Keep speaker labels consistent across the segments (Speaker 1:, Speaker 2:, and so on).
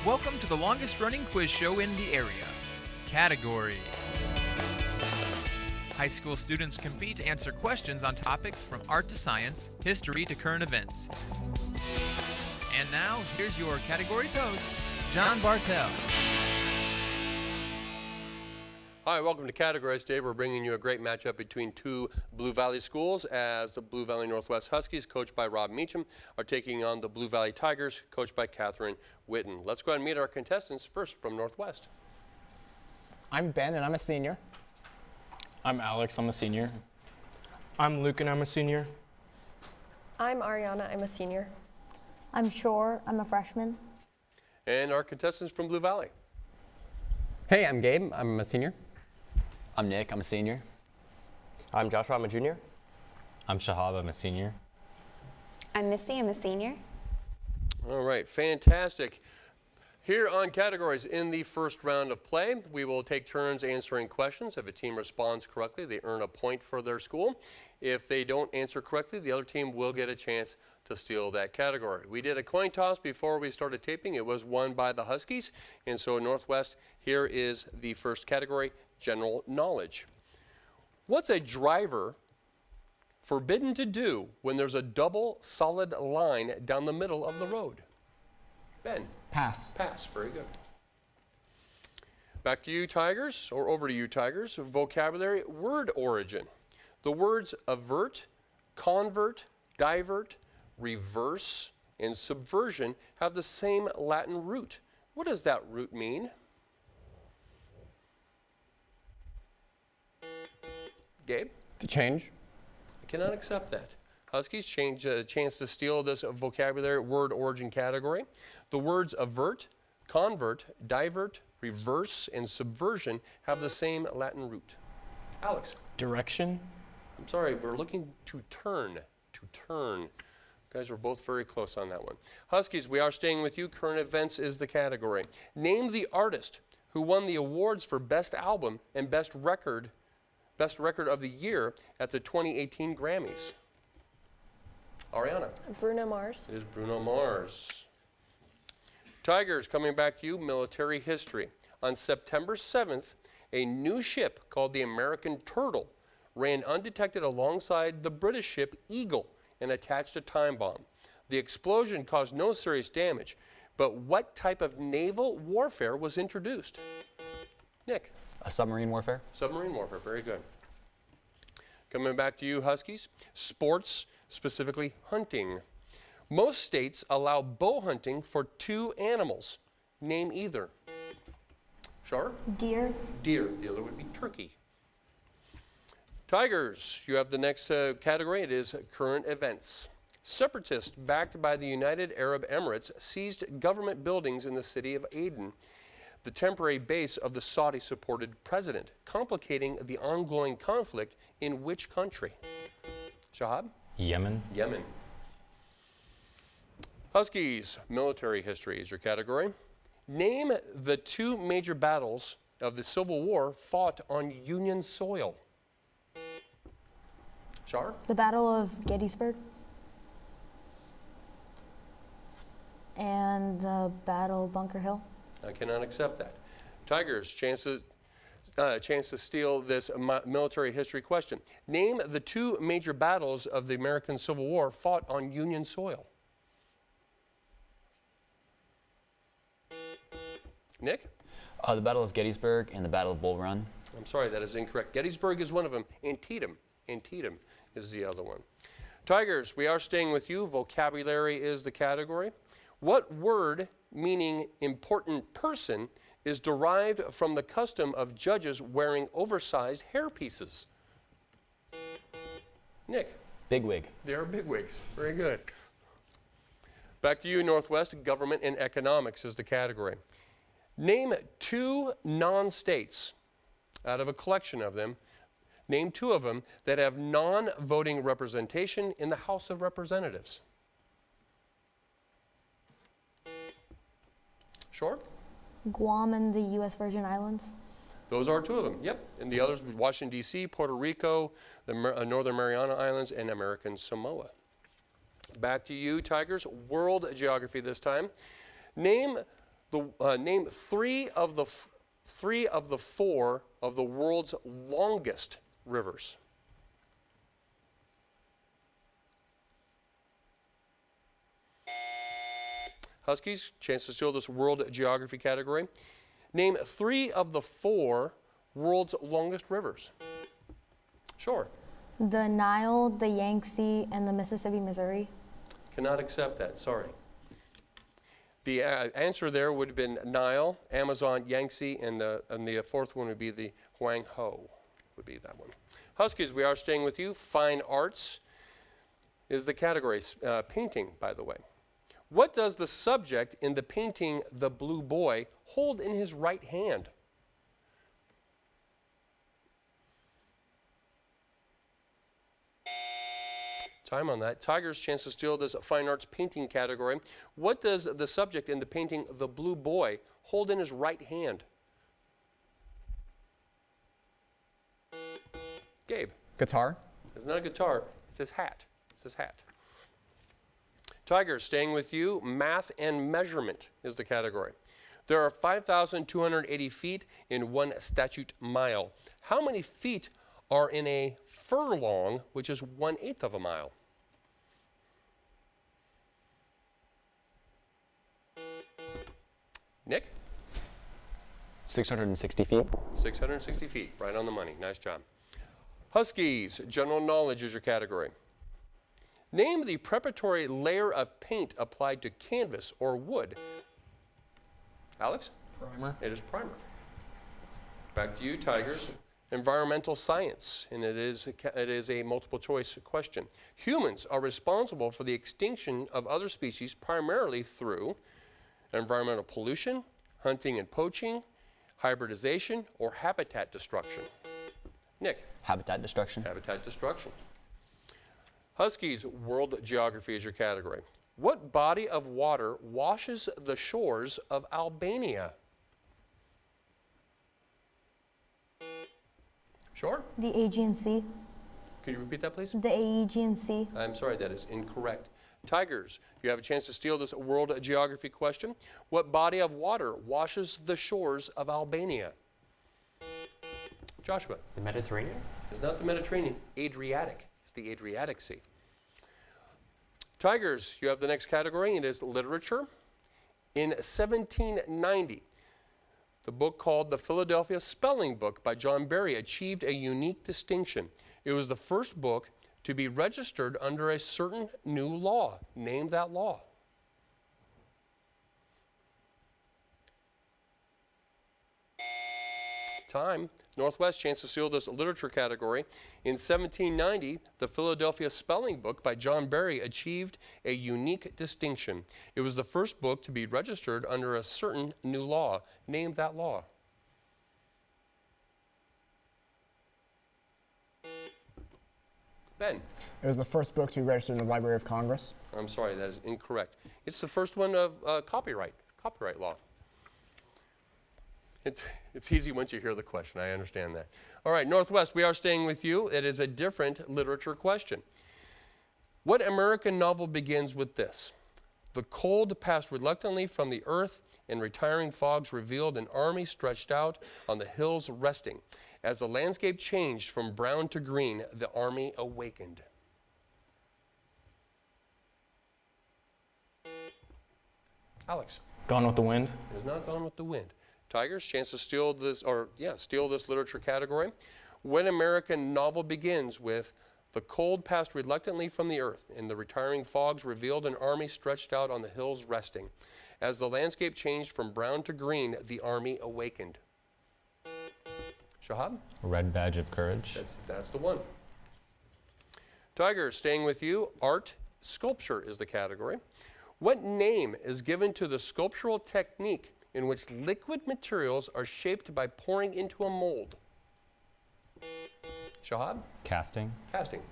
Speaker 1: Welcome to the longest running quiz show in the area. Categories. High school students compete to answer questions on topics from art to science, history to current events. And now, here's your categories host, John Bartell.
Speaker 2: Hi, welcome to Categories. Today we're bringing you a great matchup between two Blue Valley schools as the Blue Valley Northwest Huskies, coached by Rob Meacham, are taking on the Blue Valley Tigers, coached by Catherine Witten. Let's go ahead and meet our contestants. First from Northwest.
Speaker 3: I'm Ben, and I'm a senior.
Speaker 4: I'm Alex, I'm a senior.
Speaker 5: I'm Luke, and I'm a senior.
Speaker 6: I'm Ariana, I'm a senior.
Speaker 7: I'm Shore, I'm a freshman.
Speaker 2: And our contestants from Blue Valley.
Speaker 3: Hey, I'm Gabe. I'm a senior.
Speaker 8: I'm Nick, I'm a senior.
Speaker 9: I'm Joshua, I'm a junior.
Speaker 4: I'm Shahab, I'm a senior.
Speaker 10: I'm Missy, I'm a senior.
Speaker 2: All right, fantastic. Here on Categories, in the first round of play, we will take turns answering questions. If a team responds correctly, they earn a point for their school. If they don't answer correctly, the other team will get a chance to steal that category. We did a coin toss before we started taping. It was won by the Huskies. And so Northwest, here is the first category, general knowledge. What's a driver forbidden to do when there's a double solid line down the middle of the road? Ben.
Speaker 3: Pass.
Speaker 2: Pass, very good. Back to you, Tigers, or over to you, Tigers. Vocabulary, word origin. The words avert, convert, divert, reverse, and subversion have the same Latin root. What does that root mean? Gabe?
Speaker 3: To change.
Speaker 2: I cannot accept that. Huskies change a chance to steal this vocabulary word origin category. The words avert, convert, divert, reverse, and subversion have the same Latin root. Alex?
Speaker 5: Direction?
Speaker 2: I'm sorry, we're looking to turn. To turn. You guys were both very close on that one. Huskies, we are staying with you. Current events is the category. Name the artist who won the awards for Best Album and Best Record of the Year at the 2018 Grammys. Ariana.
Speaker 6: Bruno Mars.
Speaker 2: It is Bruno Mars. Tigers, coming back to you, military history. On September 7th, a new ship called the American Turtle ran undetected alongside the British ship Eagle and attached a time bomb. The explosion caused no serious damage, but what type of naval warfare was introduced? Nick.
Speaker 8: A submarine warfare.
Speaker 2: Submarine warfare, very good. Coming back to you, Huskies. Sports, specifically hunting. Most states allow bow hunting for two animals. Name either. Char?
Speaker 7: Deer.
Speaker 2: Deer. The other would be turkey. Tigers, you have the next category. It is current events. Separatists backed by the United Arab Emirates seized government buildings in the city of Aden, the temporary base of the Saudi-supported president, complicating the ongoing conflict in which country? Shahab?
Speaker 4: Yemen.
Speaker 2: Yemen. Huskies, military history is your category. Name the two major battles of the Civil War fought on Union soil. Shar?
Speaker 7: The Battle of Gettysburg. And the Battle of Bunker Hill.
Speaker 2: I cannot accept that. Tigers, chance to steal this military history question. Name the two major battles of the American Civil War fought on Union soil. Nick?
Speaker 8: The Battle of Gettysburg and the Battle of Bull Run.
Speaker 2: I'm sorry, that is incorrect. Gettysburg is one of them. Antietam is the other one. Tigers, we are staying with you. Vocabulary is the category. What word meaning important person is derived from the custom of judges wearing oversized hairpieces? Nick?
Speaker 8: Bigwig.
Speaker 2: They are bigwigs. Very good. Back to you, Northwest. Government and economics is the category. Name two non-states out of a collection of them. Name two of them that have non-voting representation in the House of Representatives. Sure?
Speaker 7: Guam and the U.S. Virgin Islands.
Speaker 2: Those are two of them, yep. And the others, Washington, D.C., Puerto Rico, the Northern Mariana Islands, and American Samoa. Back to you, Tigers. World geography this time. Name Name three of the four of the world's longest rivers. Huskies, chance to steal this world geography category. Name three of the four world's longest rivers. Sure.
Speaker 7: The Nile, the Yangtze, and the Mississippi, Missouri.
Speaker 2: Cannot accept that, sorry. The answer there would have been Nile, Amazon, Yangtze, and the fourth one would be the Huang Ho, would be that one. Huskies, we are staying with you. Fine arts is the category. Painting, by the way. What does the subject in the painting The Blue Boy hold in his right hand? Time on that. Tigers, chance to steal this fine arts painting category. What does the subject in the painting The Blue Boy hold in his right hand? Gabe.
Speaker 3: Guitar.
Speaker 2: It's not a guitar. It says hat. It says hat. Tigers, staying with you. Math and measurement is the category. There are 5,280 feet in 1 statute mile. How many feet are in a furlong, which is 1/8 of a mile? Nick?
Speaker 8: 660 feet.
Speaker 2: 660 feet, right on the money. Nice job. Huskies, general knowledge is your category. Name the preparatory layer of paint applied to canvas or wood. Alex?
Speaker 5: Primer.
Speaker 2: It is primer. Back to you, Tigers. Environmental science, and it is a multiple choice question. Humans are responsible for the extinction of other species primarily through environmental pollution, hunting and poaching, hybridization, or habitat destruction. Nick?
Speaker 8: Habitat destruction.
Speaker 2: Habitat destruction. Huskies, world geography is your category. What body of water washes the shores of Albania? Sure.
Speaker 7: The Aegean Sea.
Speaker 2: Could you repeat that, please?
Speaker 7: The Aegean Sea.
Speaker 2: I'm sorry, that is incorrect. Tigers, you have a chance to steal this world geography question. What body of water washes the shores of Albania? Joshua.
Speaker 9: The Mediterranean?
Speaker 2: It's not the Mediterranean. Adriatic. It's the Adriatic Sea. Tigers, you have the next category. It is literature. In 1790, the book called The Philadelphia Spelling Book by John Barry achieved a unique distinction. It was the first book to be registered under a certain new law. Name that law. Time. Northwest, chance to steal this literature category. In 1790, the Philadelphia Spelling Book by John Barry achieved a unique distinction. It was the first book to be registered under a certain new law. Name that law. Ben.
Speaker 3: It was the first book to be registered in the Library of Congress.
Speaker 2: I'm sorry, that is incorrect. It's the first one of copyright law. It's easy once you hear the question. I understand that. All right, Northwest, we are staying with you. It is a different literature question. What American novel begins with this? The cold passed reluctantly from the earth, and retiring fogs revealed an army stretched out on the hills resting. As the landscape changed from brown to green, the army awakened. Alex.
Speaker 5: Gone with the Wind.
Speaker 2: It is not Gone with the Wind. Tigers, chance to steal this literature category. When American novel begins with the cold passed reluctantly from the earth, and the retiring fogs revealed an army stretched out on the hills resting. As the landscape changed from brown to green, the army awakened. Shahab?
Speaker 4: Red Badge of Courage.
Speaker 2: That's the one. Tigers, staying with you. Art, sculpture is the category. What name is given to the sculptural technique in which liquid materials are shaped by pouring into a mold? Shahab?
Speaker 4: Casting.
Speaker 2: Casting.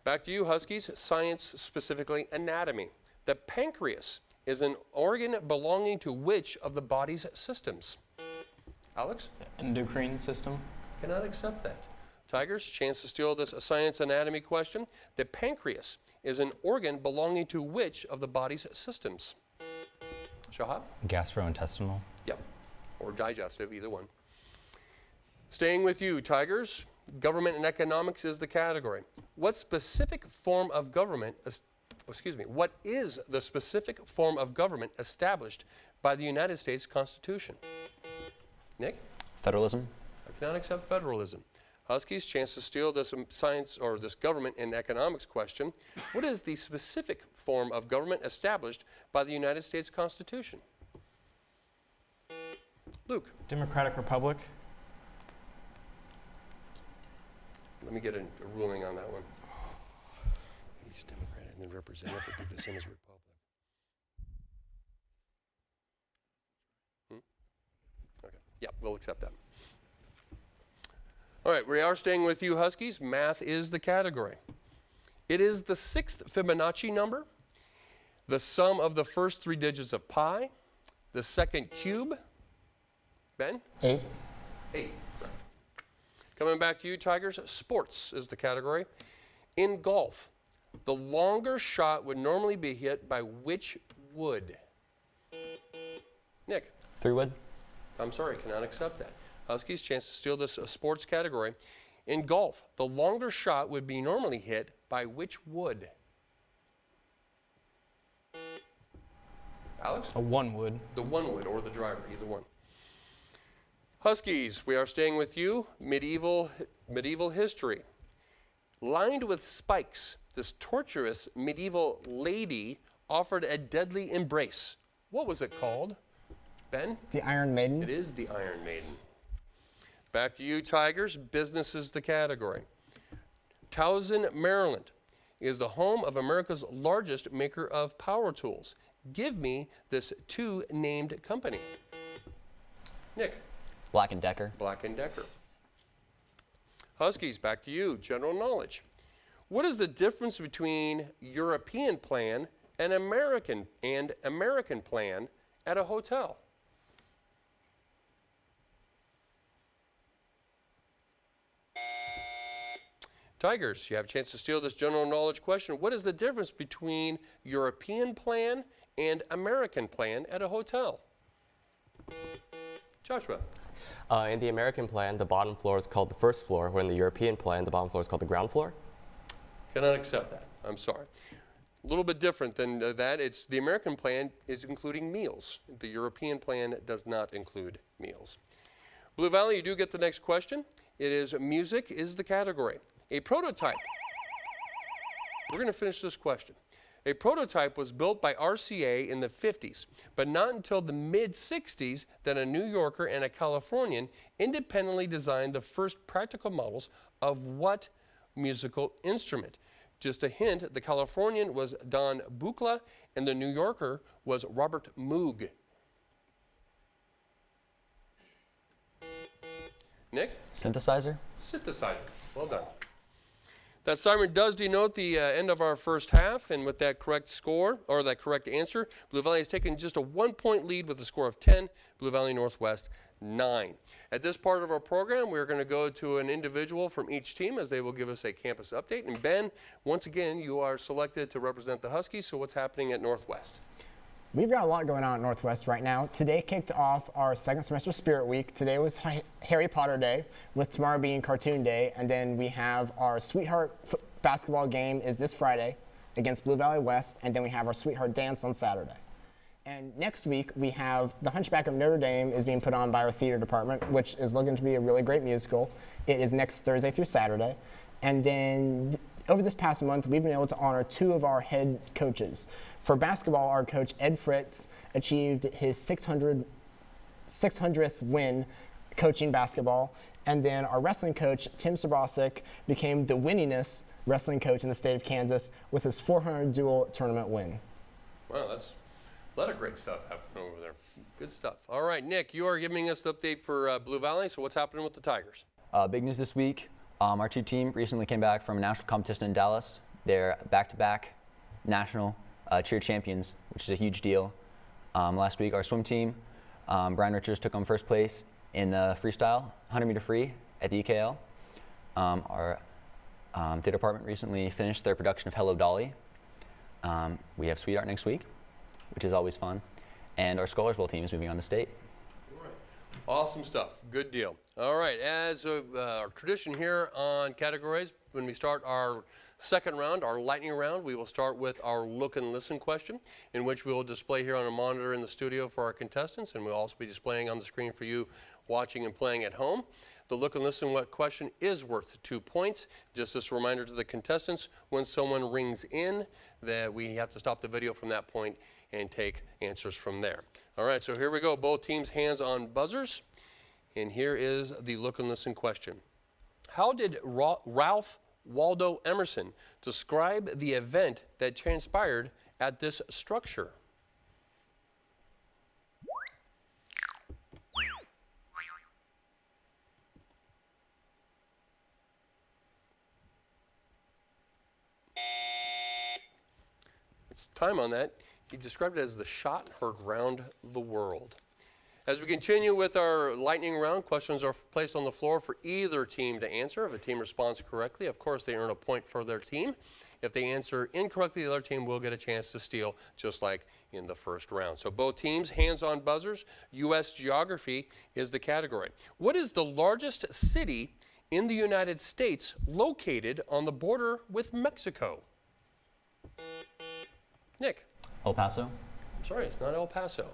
Speaker 2: Back to you, Huskies. Science, specifically anatomy. The pancreas is an organ belonging to which of the body's systems? Alex?
Speaker 5: Endocrine system.
Speaker 2: Cannot accept that. Tigers, chance to steal this science anatomy question. The pancreas is an organ belonging to which of the body's systems? Shahab?
Speaker 4: Gastrointestinal.
Speaker 2: Yep. Or digestive, either one. Staying with you, Tigers. Government and economics is the category. What specific form of government, what is the specific form of government established by the United States Constitution? Nick?
Speaker 8: Federalism.
Speaker 2: I cannot accept federalism. Huskies, chance to steal this science or this government and economics question. What is the specific form of government established by the United States Constitution? Luke?
Speaker 3: Democratic Republic.
Speaker 2: Let me get a ruling on that one. Each Democrat and then representative would be the same as Republic. Okay, yeah, we'll accept that. All right, we are staying with you, Huskies. Math is the category. It is the 6th Fibonacci number, the sum of the first 3 digits of pi, the second cube. Ben?
Speaker 3: 8.
Speaker 2: 8. Coming back to you, Tigers, sports is the category. In golf, the longer shot would normally be hit by which wood? Nick?
Speaker 8: 3 wood.
Speaker 2: I'm sorry, cannot accept that. Huskies, chance to steal this sports category. In golf, the longer shot would be normally hit by which wood? Alex?
Speaker 5: A 1 wood.
Speaker 2: The 1 wood or the driver, either one. Huskies, we are staying with you. Medieval history. Lined with spikes, this torturous medieval lady offered a deadly embrace. What was it called? Ben?
Speaker 3: The Iron Maiden.
Speaker 2: It is the Iron Maiden. Back to you, Tigers. Business is the category. Towson, Maryland is the home of America's largest maker of power tools. Give me this 2 named company. Nick?
Speaker 8: Black & Decker.
Speaker 2: Black & Decker. Huskies, back to you. General knowledge. What is the difference between European plan and American plan at a hotel? Tigers, you have a chance to steal this general knowledge question. What is the difference between European plan and American plan at a hotel? Joshua.
Speaker 9: In the American plan, the bottom floor is called the first floor, when in the European plan, the bottom floor is called the ground floor.
Speaker 2: Cannot accept that. I'm sorry. A little bit different than that. It's the American plan is including meals. The European plan does not include meals. Blue Valley, you do get the next question. It is music is the category. A prototype. We're going to finish this question. A prototype was built by RCA in the 50s, but not until the mid-60s that a New Yorker and a Californian independently designed the first practical models of what musical instrument. Just a hint, the Californian was Don Buchla and the New Yorker was Robert Moog. Nick?
Speaker 8: Synthesizer.
Speaker 2: Synthesizer. Well done. That siren does denote the end of our first half, and with that correct score, or that correct answer, Blue Valley has taken just a 1-point lead with a score of 10, Blue Valley Northwest 9. At this part of our program, we're going to go to an individual from each team as they will give us a campus update. And Ben, once again, you are selected to represent the Huskies, so what's happening at Northwest?
Speaker 3: We've got a lot going on at Northwest right now. Today kicked off our second semester Spirit Week. Today was Harry Potter Day, with tomorrow being Cartoon Day. And then we have our Sweetheart basketball game is this Friday against Blue Valley West. And then we have our Sweetheart Dance on Saturday. And next week we have The Hunchback of Notre Dame is being put on by our theater department, which is looking to be a really great musical. It is next Thursday through Saturday. And then over this past month, we've been able to honor 2 of our head coaches. For basketball, our coach, Ed Fritz, achieved his 600th win coaching basketball. And then our wrestling coach, Tim Sabosic, became the winningest wrestling coach in the state of Kansas with his 400 dual tournament win.
Speaker 2: Wow, that's a lot of great stuff happening over there. Good stuff. All right, Nick, you are giving us the update for Blue Valley. So what's happening with the Tigers?
Speaker 8: Big news this week. Our 2 team recently came back from a national competition in Dallas. They're back-to-back national cheer champions, which is a huge deal. Last week, our swim team, Brian Richards took on first place in the freestyle 100-meter free at the EKL. Our theater department recently finished their production of Hello Dolly. We have Sweetheart next week, which is always fun. and our Scholars Bowl team is moving on to state.
Speaker 2: Awesome stuff. Good deal. All right, as our tradition here on Categories, when we start our second round, our lightning round, we will start with our look and listen question, in which we will display here on a monitor in the studio for our contestants, and we'll also be displaying on the screen for you watching and playing at home. The look and listen question is worth 2 points. Just this reminder to the contestants, when someone rings in, that we have to stop the video from that point and take answers from there. All right, so here we go. Both teams hands on buzzers. And here is the look and listen question. How did Ralph Waldo Emerson describe the event that transpired at this structure? It's time on that. He described it as the shot heard round the world. As we continue with our lightning round, questions are placed on the floor for either team to answer. If a team responds correctly, of course, they earn a point for their team. If they answer incorrectly, the other team will get a chance to steal, just like in the first round. So both teams, hands on buzzers. U.S. geography is the category. What is the largest city in the United States located on the border with Mexico? Nick.
Speaker 8: El Paso.
Speaker 2: I'm sorry, it's not El Paso.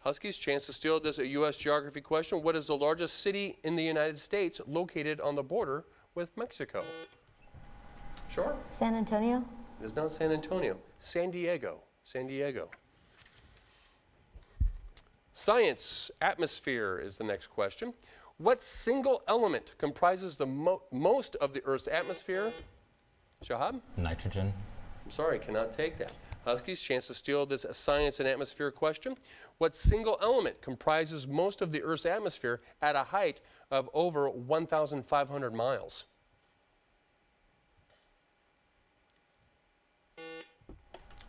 Speaker 2: Huskies, chance to steal this U.S. geography question. What is the largest city in the United States located on the border with Mexico? Sure?
Speaker 7: San Antonio.
Speaker 2: It is not San Antonio. San Diego. San Diego. Science, atmosphere is the next question. What single element comprises the most of the Earth's atmosphere? Shahab?
Speaker 4: Nitrogen.
Speaker 2: I'm sorry, cannot take that. Huskies, chance to steal this science and atmosphere question. What single element comprises most of the Earth's atmosphere at a height of over 1,500 miles?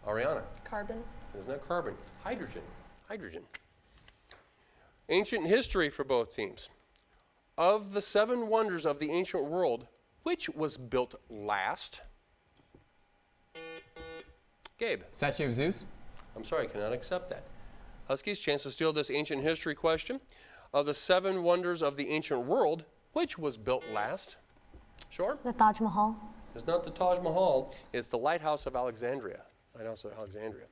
Speaker 2: Ariana.
Speaker 6: Carbon.
Speaker 2: Isn't that carbon? Hydrogen. Hydrogen. Ancient history for both teams. Of the 7 wonders of the ancient world, which was built last? Gabe.
Speaker 3: Statue of Zeus.
Speaker 2: I'm sorry, I cannot accept that. Huskies, chance to steal this ancient history question. Of the 7 wonders of the ancient world, which was built last? Sure?
Speaker 7: The Taj Mahal.
Speaker 2: It's not the Taj Mahal, it's the Lighthouse of Alexandria. Lighthouse of Alexandria.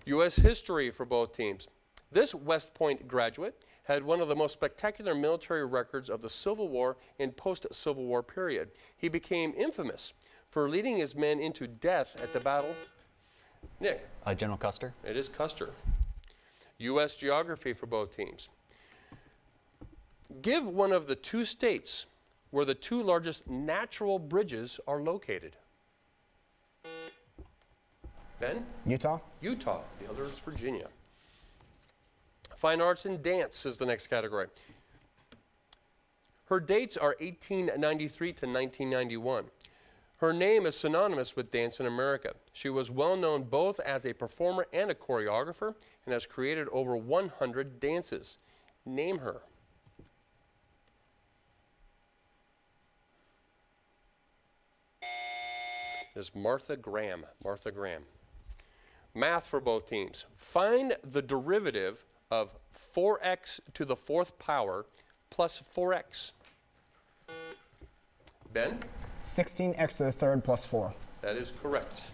Speaker 2: U.S. history for both teams. This West Point graduate had one of the most spectacular military records of the Civil War and post-Civil War period. He became infamous for leading his men into death at the battle. Nick.
Speaker 8: General Custer.
Speaker 2: It is Custer. U.S. geography for both teams. Give one of the 2 states where the 2 largest natural bridges are located. Ben?
Speaker 3: Utah.
Speaker 2: Utah. The other is Virginia. Fine arts and dance is the next category. Her dates are 1893 to 1991. Her name is synonymous with Dance in America. She was well known both as a performer and a choreographer and has created over 100 dances. Name her. It is Martha Graham. Martha Graham. Math for both teams. Find the derivative of 4x to the 4th power plus 4x. Ben?
Speaker 3: 16x to the 3rd plus 4.
Speaker 2: That is correct.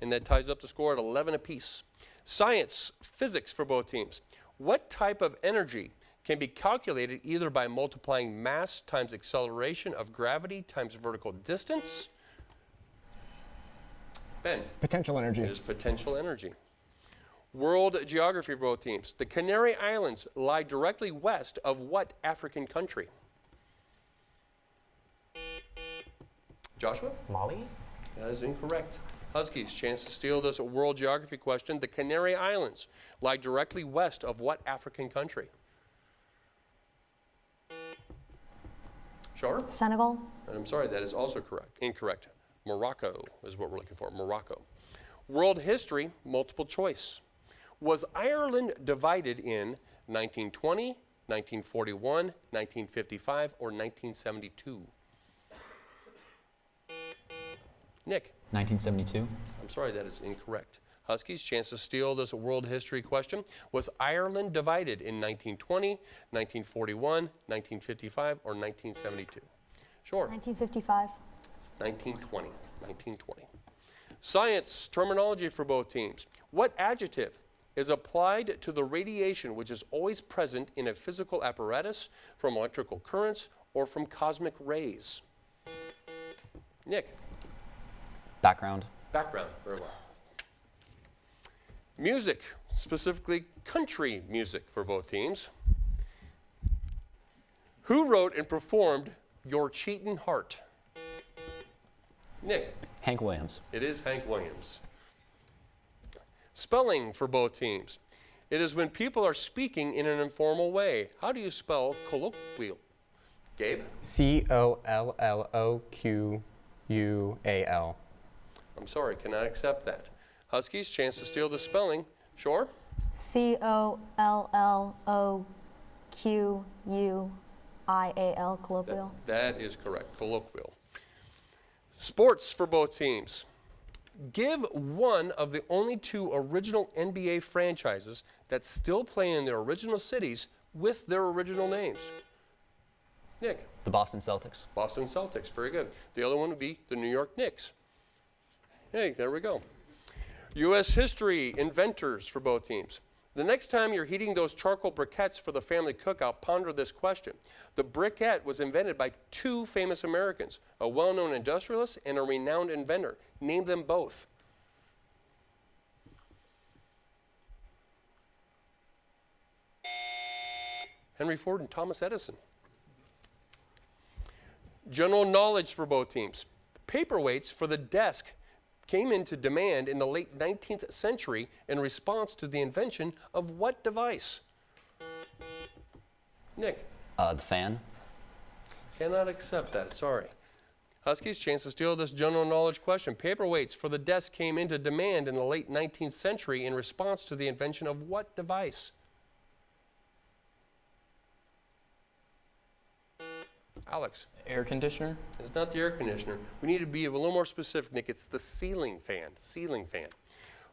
Speaker 2: And that ties up the score at 11 apiece. Science, physics for both teams. What type of energy can be calculated either by multiplying mass times acceleration of gravity times vertical distance? Ben?
Speaker 3: Potential energy.
Speaker 2: It is potential energy. World geography for both teams. The Canary Islands lie directly west of what African country? Joshua?
Speaker 9: Mali?
Speaker 2: That is incorrect. Huskies, chance to steal this world geography question. The Canary Islands lie directly west of what African country? Sure?
Speaker 7: Senegal.
Speaker 2: And I'm sorry, that is also correct. Incorrect. Morocco is what we're looking for. Morocco. World history, multiple choice. Was Ireland divided in 1920, 1941, 1955, or 1972? Nick?
Speaker 8: 1972.
Speaker 2: I'm sorry, that is incorrect. Huskies, chance to steal this world history question. Was Ireland divided in 1920, 1941, 1955, or 1972? Sure.
Speaker 7: 1955.
Speaker 2: It's 1920. 1920. Science terminology for both teams. What adjective is applied to the radiation which is always present in a physical apparatus from electrical currents or from cosmic rays? Nick.
Speaker 8: Background.
Speaker 2: Background. Very well. Music, specifically country music for both teams. Who wrote and performed Your Cheatin' Heart? Nick.
Speaker 8: Hank Williams.
Speaker 2: It is Hank Williams. Spelling for both teams. It is when people are speaking in an informal way. How do you spell colloquial? Gabe?
Speaker 3: Colloquial.
Speaker 2: I'm sorry, cannot accept that. Huskies, chance to steal the spelling. Shore?
Speaker 7: Colloquial, colloquial.
Speaker 2: That is correct, colloquial. Sports for both teams. Give one of the only two original NBA franchises that still play in their original cities with their original names. Nick.
Speaker 8: The Boston Celtics.
Speaker 2: Boston Celtics, very good. The other one would be the New York Knicks. Hey, there we go. U.S. history, inventors for both teams. The next time you're heating those charcoal briquettes for the family cookout, ponder this question. The briquette was invented by two famous Americans, a well-known industrialist and a renowned inventor. Name them both. Henry Ford and Thomas Edison. General knowledge for both teams. Paperweights for the desk came into demand in the late 19th century in response to the invention of what device? Nick.
Speaker 8: The fan.
Speaker 2: Cannot accept that, sorry. Huskies, chance to steal this general knowledge question. Paperweights for the desk came into demand in the late 19th century in response to the invention of what device? Alex.
Speaker 5: Air conditioner?
Speaker 2: It's not the air conditioner. We need to be a little more specific, Nick. It's the ceiling fan. Ceiling fan.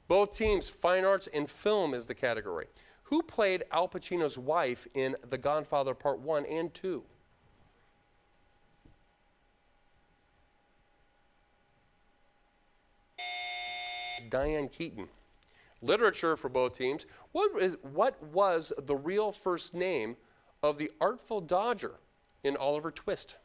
Speaker 2: Both teams, fine arts and film is the category. Who played Al Pacino's wife in The Godfather Part 1 and 2? Diane Keaton. Literature for both teams. What was the real first name of the Artful Dodger in Oliver Twist?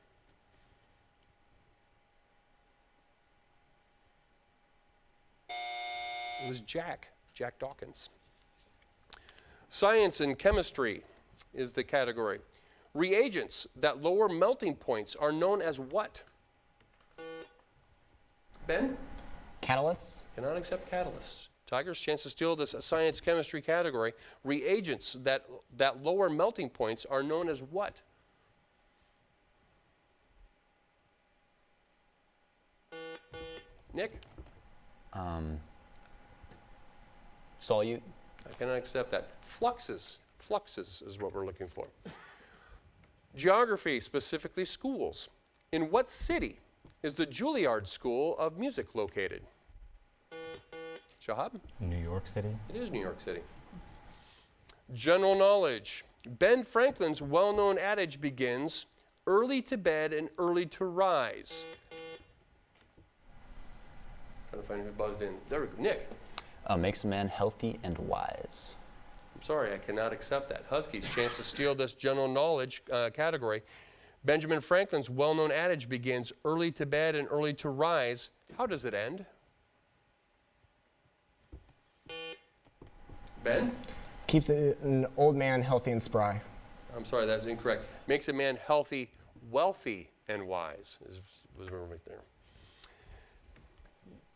Speaker 2: It was Jack Dawkins. Science and chemistry is the category. Reagents that lower melting points are known as what? Ben?
Speaker 3: Catalysts.
Speaker 2: Cannot accept catalysts. Tigers, chance to steal this science chemistry category. Reagents that lower melting points are known as what? Nick?
Speaker 8: Solute.
Speaker 2: I cannot accept that. Fluxes is what we're looking for. Geography, specifically schools. In what city is the Juilliard School of Music located? Shahab?
Speaker 4: New York City.
Speaker 2: It is New York City. General knowledge. Ben Franklin's well-known adage begins, early to bed and early to rise. Trying to find who buzzed in. There we go. Nick.
Speaker 8: Makes a man healthy and wise.
Speaker 2: I'm sorry, I cannot accept that. Huskies, chance to steal this general knowledge category. Benjamin Franklin's well-known adage begins, early to bed and early to rise. How does it end? Ben?
Speaker 3: Keeps an old man healthy and spry.
Speaker 2: I'm sorry, that's incorrect. Makes a man healthy, wealthy, and wise was right there.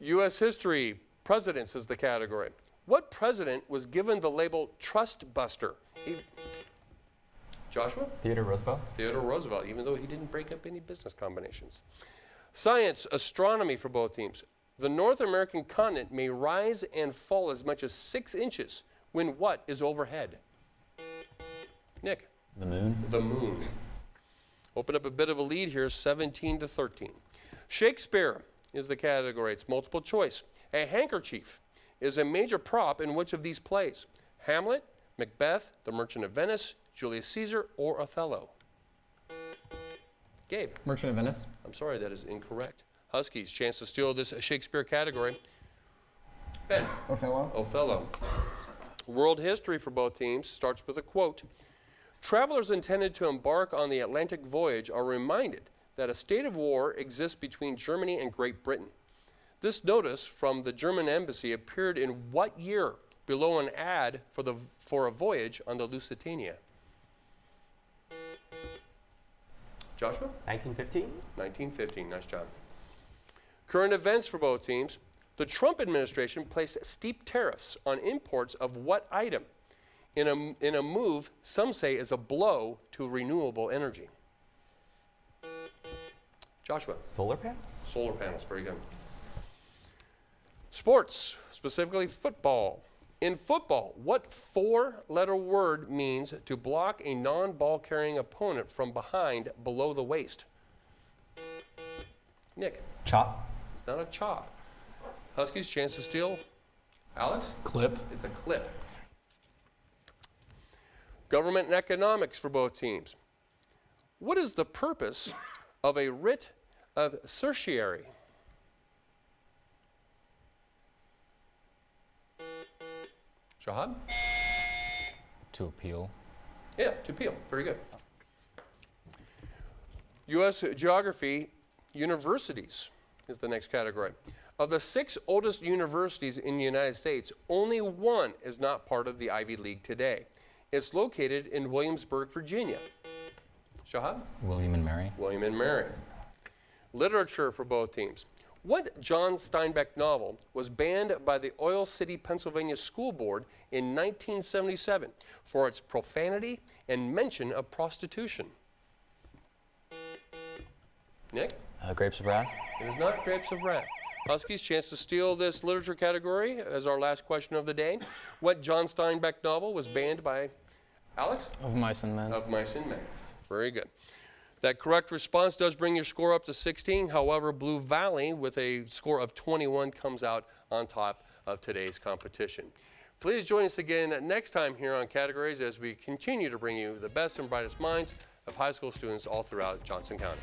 Speaker 2: U.S. history, presidents is the category. What president was given the label Trust Buster? Joshua?
Speaker 9: Theodore Roosevelt.
Speaker 2: Theodore Roosevelt, even though he didn't break up any business combinations. Science, astronomy for both teams. The North American continent may rise and fall as much as 6 inches when what is overhead? Nick?
Speaker 8: The moon.
Speaker 2: The moon. Open up a bit of a lead here, 17-13. Shakespeare is the category. It's multiple choice. A handkerchief is a major prop in which of these plays? Hamlet, Macbeth, The Merchant of Venice, Julius Caesar, or Othello? Gabe.
Speaker 3: Merchant of Venice.
Speaker 2: I'm sorry, that is incorrect. Huskies, chance to steal this Shakespeare category. Ben.
Speaker 3: Othello.
Speaker 2: Othello. World history for both teams starts with a quote. Travelers intended to embark on the Atlantic voyage are reminded that a state of war exists between Germany and Great Britain. This notice from the German embassy appeared in what year below an ad for a voyage on the Lusitania? Joshua?
Speaker 9: 1915?
Speaker 2: 1915, nice job. Current events for both teams. The Trump administration placed steep tariffs on imports of what item in a move some say is a blow to renewable energy? Joshua?
Speaker 9: Solar panels?
Speaker 2: Solar panels, very good. Sports, specifically football. In football, what four-letter word means to block a non-ball carrying opponent from behind below the waist? Nick?
Speaker 4: Chop.
Speaker 2: It's not a chop. Huskies, chance to steal. Alex?
Speaker 5: Clip.
Speaker 2: It's a clip. Government and economics for both teams. What is the purpose of a writ of certiorari? Shahab?
Speaker 4: To appeal.
Speaker 2: Yeah, to appeal. Very good. U.S. Geography Universities is the next category. Of the 6 oldest universities in the United States, only one is not part of the Ivy League today. It's located in Williamsburg, Virginia. Shahab?
Speaker 4: William and Mary.
Speaker 2: William and Mary. Literature for both teams. What John Steinbeck novel was banned by the Oil City, Pennsylvania School Board in 1977 for its profanity and mention of prostitution? Nick?
Speaker 8: Grapes of Wrath.
Speaker 2: It is not Grapes of Wrath. Huskies, chance to steal this literature category as our last question of the day. What John Steinbeck novel was banned by Alex?
Speaker 5: Of Mice and Men.
Speaker 2: Of Mice and Men. Very good. That correct response does bring your score up to 16. However, Blue Valley, with a score of 21, comes out on top of today's competition. Please join us again next time here on Categories as we continue to bring you the best and brightest minds of high school students all throughout Johnson County.